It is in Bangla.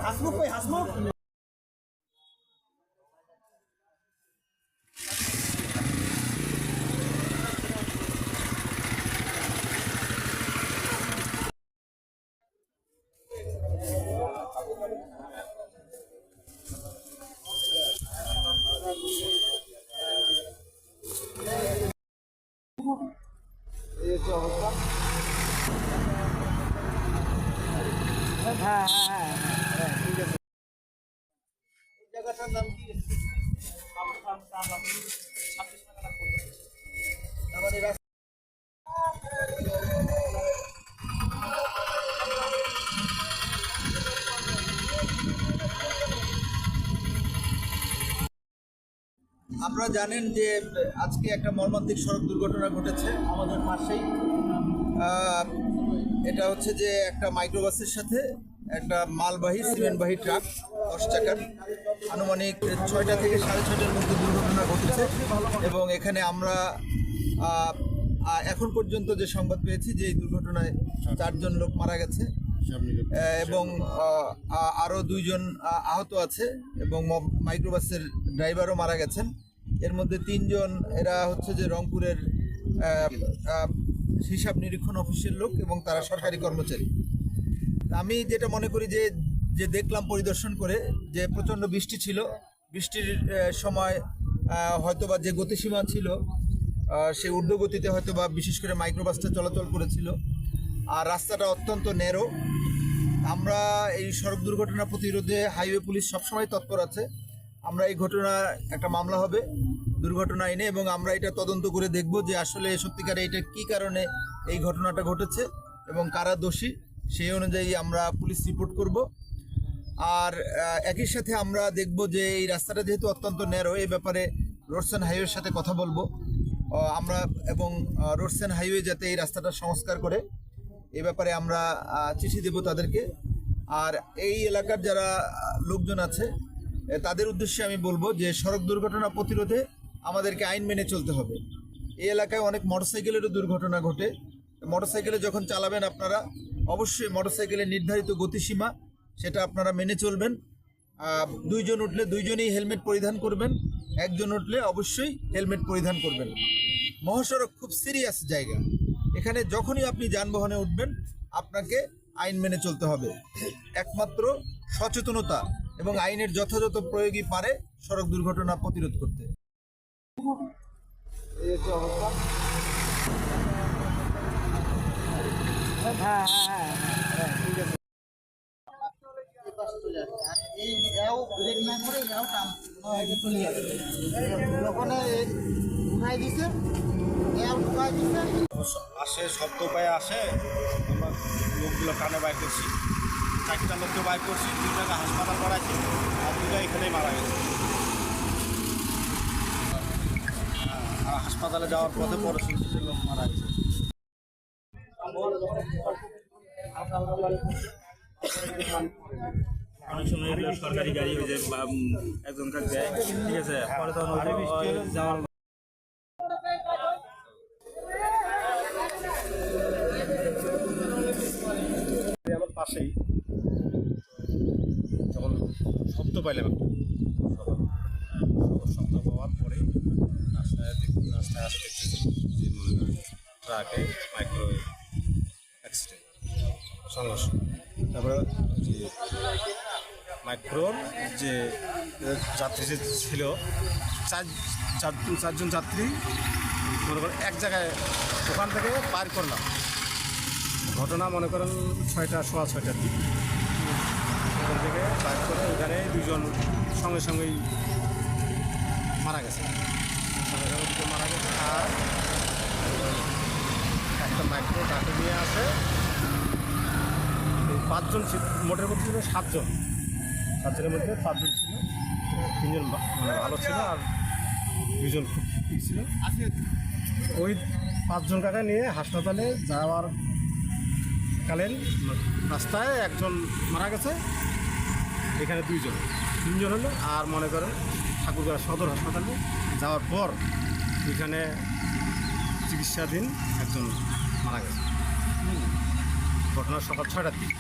হাসমুখ কই হাসমুখ এই যে অবস্থা। হ্যাঁ হ্যাঁ হ্যাঁ ঠিক আছে। এই জায়গাটার নাম কি? আপনারা জানেন যে আজকে একটা মর্মান্তিক সড়ক দুর্ঘটনা ঘটেছে আমাদের পাশেই। এটা হচ্ছে যে একটা মাইক্রোবাসের সাথে একটা মালবাহী সিমেন্টবাহী ট্রাক 10 চাকার আনুমানিক 6টা থেকে 6:30টার মধ্যে দুর্ঘটনা ঘটেছে। এবং এখানে আমরা এখন পর্যন্ত যে সংবাদ পেয়েছি যে এই দুর্ঘটনায় 4 জন লোক মারা গেছে এবং আরও 2 জন আহত আছে এবং মাইক্রোবাসের ড্রাইভারও মারা গেছেন। এর মধ্যে 3 জন এরা হচ্ছে যে রংপুরের হিসাব নিরীক্ষণ অফিসের লোক এবং তারা সরকারি কর্মচারী। আমি যেটা মনে করি যে দেখলাম পরিদর্শন করে যে প্রচণ্ড বৃষ্টি ছিল। বৃষ্টির সময় হয়তোবা যে গতিসীমা ছিল সে ঊর্ধ্বগতিতে হয়তোবা বিশেষ করে মাইক্রোবাসটা চলাচল করেছিল। আর রাস্তাটা অত্যন্ত ন্যারো। আমরা এই সড়ক দুর্ঘটনা প্রতিরোধে হাইওয়ে পুলিশ সবসময় তৎপর আছে। আমরা এই ঘটনা একটা মামলা হবে দুর্ঘটনা আইনে এবং আমরা এটা তদন্ত করে দেখব যে আসলে সত্যিকারে এটা কী কারণে এই ঘটনাটা ঘটেছে এবং কারা দোষী সেই অনুযায়ী আমরা পুলিশ রিপোর্ট করব। আর একই সাথে আমরা দেখব যে এই রাস্তাটা যেহেতু অত্যন্ত ন্যারো, এই ব্যাপারে রোডস অ্যান্ড হাইওয়ের সাথে কথা বলবো আমরা এবং রোডস অ্যান্ড হাইওয়ে যাতে এই রাস্তাটা সংস্কার করে এই ব্যাপারে আমরা চিঠি দেব তাদেরকে। আর এই এলাকার যারা লোকজন আছে তাদের উদ্দেশ্যে আমি বলবো যে সড়ক দুর্ঘটনা প্রতিরোধে আমাদেরকে আইন মেনে চলতে হবে। এই এলাকায় অনেক মোটরসাইকেলেরও দুর্ঘটনা ঘটে। মোটরসাইকেলে যখন চালাবেন আপনারা অবশ্যই মোটরসাইকেলের নির্ধারিত গতিসীমা সেটা আপনারা মেনে চলবেন। 2 জন উঠলে 2 জনই হেলমেট পরিধান করবেন, 1 জন উঠলে অবশ্যই হেলমেট পরিধান করবেন। মহাসড়ক খুব সিরিয়াস জায়গা, এখানে যখনই আপনি যানবাহনে উঠবেন আপনাকে আইন মেনে চলতে হবে। একমাত্র সচেতনতা এবং আইনের যথাযথ প্রয়োগই পারে সড়ক দুর্ঘটনা প্রতিরোধ করতে। এই যে অবস্থা। হ্যাঁ হ্যাঁ হ্যাঁ ঠিক আছে। আসে শব্দ পায়ে আসে, আমরা লোকগুলো কানে বাইর করছি, 4টা লোককে বাইর করছি, 2টাকে হাসপাতাল করাইছি আর 2টা এখানেই মারা গেছে। আর হাসপাতালে যাওয়ার পথে পরে শুনছি লোক মারা গেছে। অনেক সময় এগুলো সরকারি গাড়ি হয়ে যায় একজন কাজ দেয়, ঠিক আছে, পরে তখন যাওয়ার আমার পাশেই যখন শব্দ পাইলাম শব্দ পাওয়ার পরে রাস্তায় আসতে যে মনে করেন ট্রাকে মাইক্রো অ্যাক্সিডেন্ট সংঘর্ষ। তারপরে যে মাইক্রোর যে যাত্রী যে ছিল 4 জন যাত্রী মনে করেন এক জায়গায় ওখান থেকে পার করলাম। ঘটনা মনে করেন 6টা, সোয়া 6টার দিকে ওখান থেকে পার করে ওখানে 2 জন সঙ্গে সঙ্গেই মারা গেছে। মারা গেছে আর একটা মাইক্রো তাকে নিয়ে আসে 5 জন, মোটের মধ্যে ছিল 7 জন, 7 জনের মধ্যে 5 জন ছিল, 3 জন মানে ভালো ছিল আর 2 জন খুব ঠিক ছিল। ওই 5 জন কাকে নিয়ে হাসপাতালে যাওয়ার কালীন রাস্তায় 1 জন মারা গেছে, এখানে 2 জন, 3 জন হলো। আর মনে করেন ঠাকুরগাঁও সদর হাসপাতালে যাওয়ার পর এখানে চিকিৎসাধীন 1 জন মারা গেছে। ঘটনা সকাল 6টার দিকে